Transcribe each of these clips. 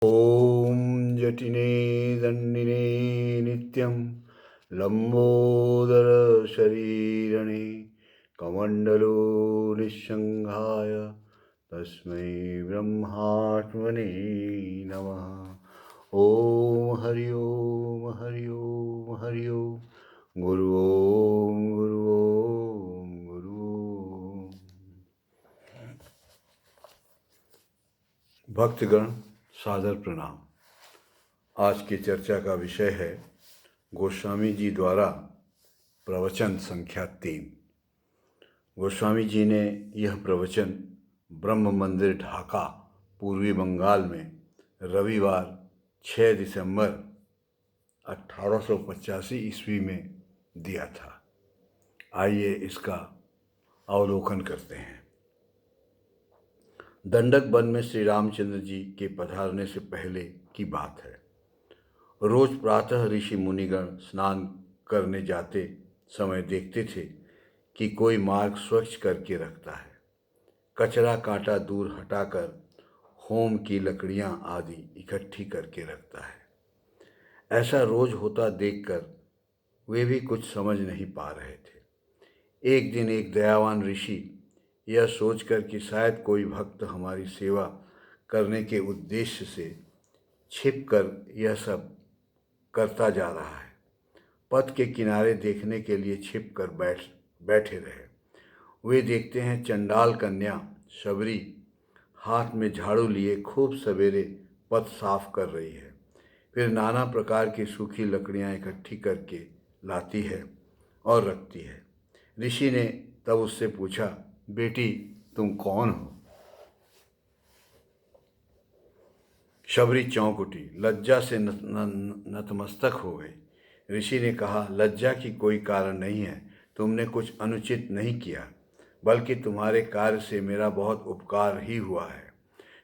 ॐ जटिने दण्डिने नित्यं लम्बोदरशरीरणे कमण्डलो निस्सङ्गाय तस्मै ब्रह्मात्मने नमः। ॐ हरि ओम हरि ओम हरि ओम। गुरु ओम गुरु ओम गुरु ओम। भक्तगण सादर प्रणाम। आज की चर्चा का विषय है गोस्वामी जी द्वारा प्रवचन संख्या 3। गोस्वामी जी ने यह प्रवचन ब्रह्म मंदिर ढाका पूर्वी बंगाल में रविवार 6 दिसंबर 1885 ईस्वी में दिया था। आइए इसका अवलोकन करते हैं। दंडक वन में श्री रामचंद्र जी के पधारने से पहले की बात है। रोज प्रातः ऋषि मुनिगण स्नान करने जाते समय देखते थे कि कोई मार्ग स्वच्छ करके रखता है, कचरा कांटा दूर हटाकर होम की लकड़ियां आदि इकट्ठी करके रखता है। ऐसा रोज होता देखकर वे भी कुछ समझ नहीं पा रहे थे। एक दिन एक दयावान ऋषि यह सोचकर कि शायद कोई भक्त हमारी सेवा करने के उद्देश्य से छिपकर यह सब करता जा रहा है, पथ के किनारे देखने के लिए छिप कर बैठे रहे। वे देखते हैं चंडाल कन्या शबरी हाथ में झाड़ू लिए खूब सवेरे पथ साफ कर रही है, फिर नाना प्रकार की सूखी लकड़ियां इकट्ठी करके लाती है और रखती है। ऋषि ने तब उससे पूछा, बेटी तुम कौन हो? शबरी चौंक उठी, लज्जा से नतमस्तक हो गई। ऋषि ने कहा, लज्जा की कोई कारण नहीं है, तुमने कुछ अनुचित नहीं किया, बल्कि तुम्हारे कार्य से मेरा बहुत उपकार ही हुआ है।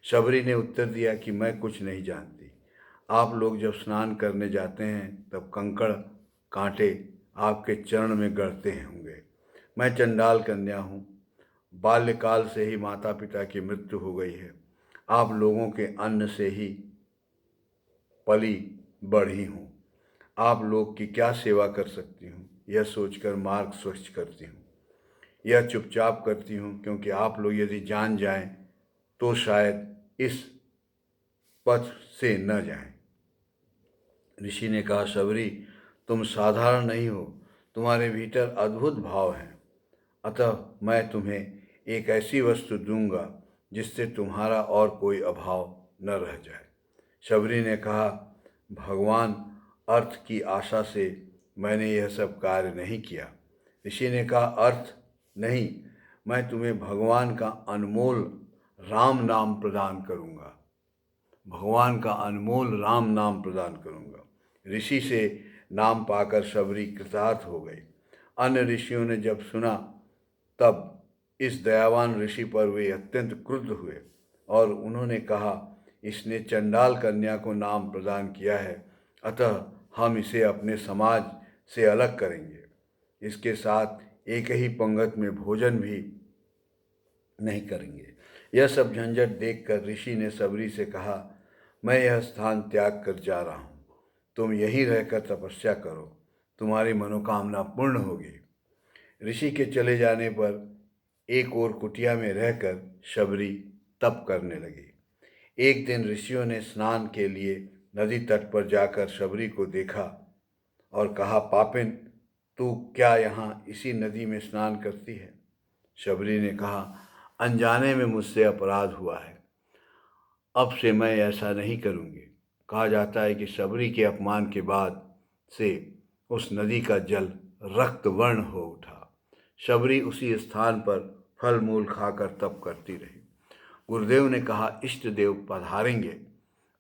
शबरी ने उत्तर दिया कि मैं कुछ नहीं जानती। आप लोग जब स्नान करने जाते हैं तब कंकड़ कांटे आपके चरण में गड़ते होंगे। मैं चंडाल कन्या हूँ। बाल्यकाल से ही माता पिता की मृत्यु हो गई है। आप लोगों के अन्न से ही पली बढ़ी हूँ। आप लोग की क्या सेवा कर सकती हूँ, यह सोचकर मार्ग स्वच्छ करती हूँ। यह चुपचाप करती हूँ क्योंकि आप लोग यदि जान जाएं तो शायद इस पथ से न जाएं। ऋषि ने कहा, शबरी तुम साधारण नहीं हो, तुम्हारे भीतर अद्भुत भाव हैं। अतः मैं तुम्हें एक ऐसी वस्तु दूंगा जिससे तुम्हारा और कोई अभाव न रह जाए। शबरी ने कहा, भगवान, अर्थ की आशा से मैंने यह सब कार्य नहीं किया। ऋषि ने कहा, अर्थ नहीं, मैं तुम्हें भगवान का अनमोल राम नाम प्रदान करूंगा। भगवान का अनमोल राम नाम प्रदान करूंगा। ऋषि से नाम पाकर शबरी कृतार्थ हो गई। अन्य ऋषियों ने जब सुना तब इस दयावान ऋषि पर वे अत्यंत क्रुद्ध हुए और उन्होंने कहा, इसने चंडाल कन्या को नाम प्रदान किया है, अतः हम इसे अपने समाज से अलग करेंगे। इसके साथ एक ही पंगत में भोजन भी नहीं करेंगे। यह सब झंझट देखकर ऋषि ने शबरी से कहा, मैं यह स्थान त्याग कर जा रहा हूँ, तुम यहीं रहकर तपस्या करो, तुम्हारी मनोकामना पूर्ण होगी। ऋषि के चले जाने पर एक और कुटिया में रहकर शबरी तप करने लगी। एक दिन ऋषियों ने स्नान के लिए नदी तट पर जाकर शबरी को देखा और कहा, पापिन, तू क्या यहाँ इसी नदी में स्नान करती है? शबरी ने कहा, अनजाने में मुझसे अपराध हुआ है, अब से मैं ऐसा नहीं करूँगी। कहा जाता है कि शबरी के अपमान के बाद से उस नदी का जल रक्त वर्ण हो उठा। शबरी उसी स्थान पर फल मूल खाकर तप करती रही। गुरुदेव ने कहा, इष्ट देव पधारेंगे,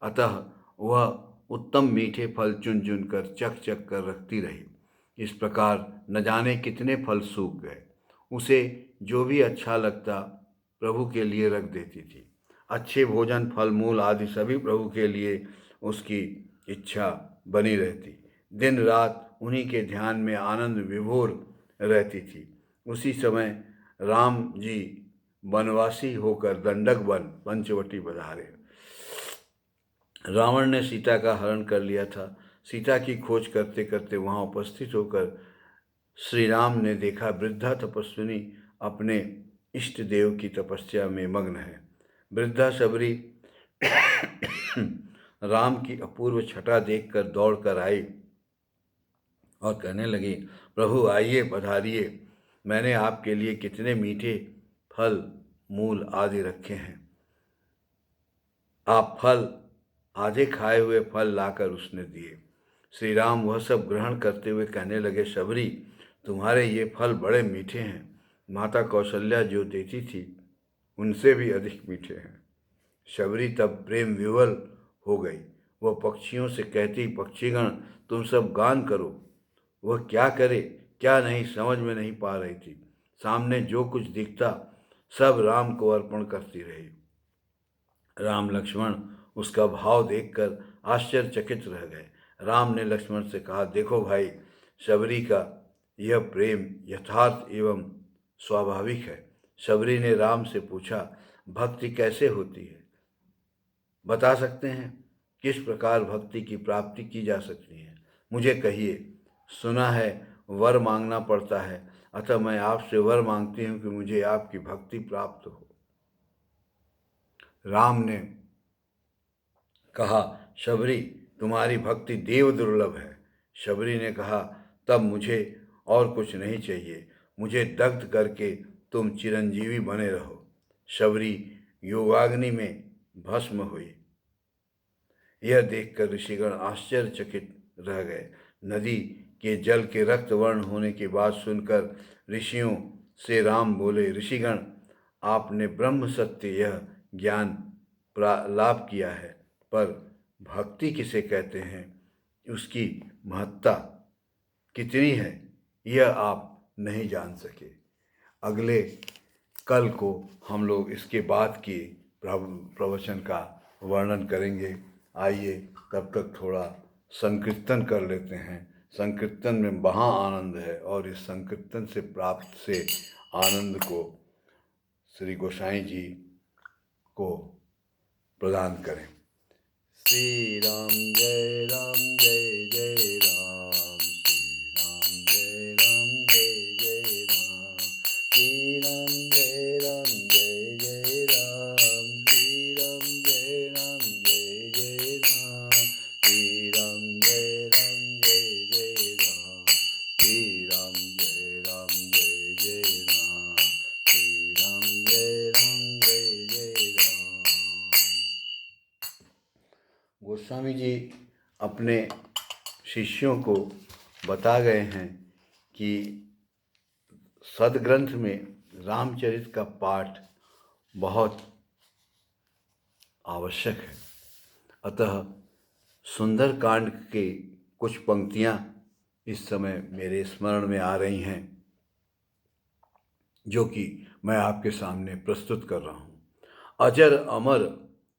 अतः वह उत्तम मीठे फल चुन चुन कर चख चख कर रखती रही। इस प्रकार न जाने कितने फल सूख गए। उसे जो भी अच्छा लगता प्रभु के लिए रख देती थी। अच्छे भोजन, फल मूल आदि सभी प्रभु के लिए उसकी इच्छा बनी रहती। दिन रात उन्हीं के ध्यान में आनंद विभोर रहती थी। उसी समय राम जी वनवासी होकर दंडक वन पंचवटी पधारे। रावण ने सीता का हरण कर लिया था। सीता की खोज करते करते वहां उपस्थित होकर श्री राम ने देखा वृद्धा तपस्विनी अपने इष्ट देव की तपस्या में मग्न है। वृद्धा शबरी राम की अपूर्व छटा देखकर दौड़कर आई और कहने लगी, प्रभु आइए पधारिए, मैंने आपके लिए कितने मीठे फल मूल आदि रखे हैं। आप फल आधे खाए हुए फल लाकर उसने दिए। श्री राम वह सब ग्रहण करते हुए कहने लगे, शबरी तुम्हारे ये फल बड़े मीठे हैं, माता कौशल्या जो देती थी उनसे भी अधिक मीठे हैं। शबरी तब प्रेम विवल हो गई। वह पक्षियों से कहती, पक्षीगण तुम सब गान करो। वह क्या करे क्या नहीं समझ में नहीं पा रही थी। सामने जो कुछ दिखता सब राम को अर्पण करती रही। राम लक्ष्मण उसका भाव देखकर आश्चर्यचकित रह गए। राम ने लक्ष्मण से कहा, देखो भाई, शबरी का यह प्रेम यथार्थ एवं स्वाभाविक है। शबरी ने राम से पूछा, भक्ति कैसे होती है, बता सकते हैं? किस प्रकार भक्ति की प्राप्ति की जा सकती है, मुझे कहिए। सुना है वर मांगना पड़ता है, अतः मैं आपसे वर मांगती हूँ कि मुझे आपकी भक्ति प्राप्त हो। राम ने कहा, शबरी तुम्हारी भक्ति देव दुर्लभ है। शबरी ने कहा, तब मुझे और कुछ नहीं चाहिए, मुझे दग्ध करके तुम चिरंजीवी बने रहो। शबरी योगाग्नि में भस्म हुई। यह देखकर ऋषिगण आश्चर्यचकित रह गए। नदी के जल के रक्त वर्ण होने की बात सुनकर ऋषियों से राम बोले, ऋषिगण आपने ब्रह्म सत्य यह ज्ञान लाभ किया है, पर भक्ति किसे कहते हैं, उसकी महत्ता कितनी है, यह आप नहीं जान सके। अगले कल को हम लोग इसके बाद की प्रवचन का वर्णन करेंगे। आइए तब तक थोड़ा संकीर्तन कर लेते हैं। संकीर्तन में महा आनंद है और इस संकीर्तन से प्राप्त से आनंद को श्री गोसाई जी को प्रदान करें। श्री राम जय राम जय जय राम, श्री राम जय राम जय जय राम, श्री राम जय राम जय जय राम, श्री राम जय राम जय राम, श्री राम जय राम जय जय राम, श्री राम जय राम जय जय राम। गोस्वामी जी अपने शिष्यों को बता गए हैं कि सदग्रंथ में रामचरित का पाठ बहुत आवश्यक है। अतः सुंदरकांड के कुछ पंक्तियां इस समय मेरे स्मरण में आ रही हैं, जो कि मैं आपके सामने प्रस्तुत कर रहा हूँ। अजर अमर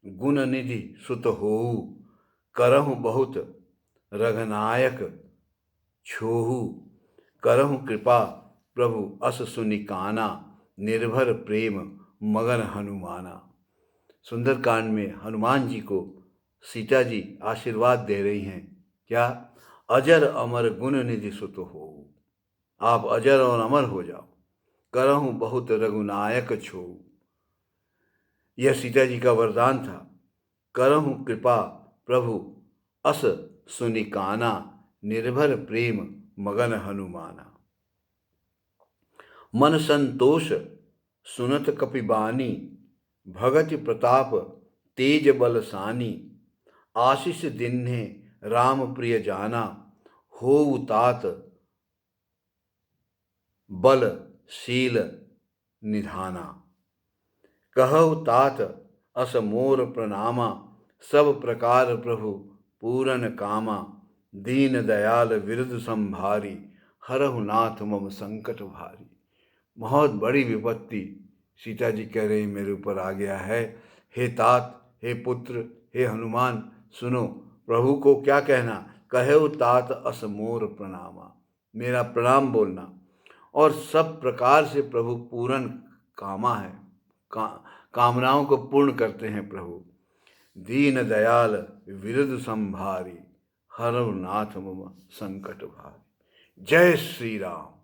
गुण निधि सुत होऊ, करहु बहुत रघनायक छोहू, करहु कृपा प्रभु अस सुनिकाना, निर्भर प्रेम मगन हनुमाना। सुंदरकांड में हनुमान जी को सीता जी आशीर्वाद दे रही हैं, क्या? अजर अमर गुण निधि सुत होऊ, आप अजर और अमर हो जाओ। करहु बहुत रघुनायक छोहू, यह सीता जी का वरदान था। करहु कृपा प्रभु अस सुनिकाना, निर्भर प्रेम मगन हनुमाना। मन संतोष सुनत कपिबानी, भगति प्रताप तेज बलसानी। आशीष दिन्हे राम प्रिय जाना, होऊ तात बलशील निधाना। कहु तात अस मोर प्रणामा, सब प्रकार प्रभु पूरन कामा। दीन दयाल विरुद्ध संभारी, हरहु नाथ मम संकट भारी। बहुत बड़ी विपत्ति सीता जी कह रही मेरे ऊपर आ गया है। हे तात, हे पुत्र, हे हनुमान, सुनो, प्रभु को क्या कहना, कहो तात अस मोर प्रणामा, मेरा प्रणाम बोलना। और सब प्रकार से प्रभु पूर्ण कामा है, कामनाओं को पूर्ण करते हैं प्रभु। दीन दयाल विरुद्ध संभारी, हरव नाथ मम संकट भारी। जय श्री राम।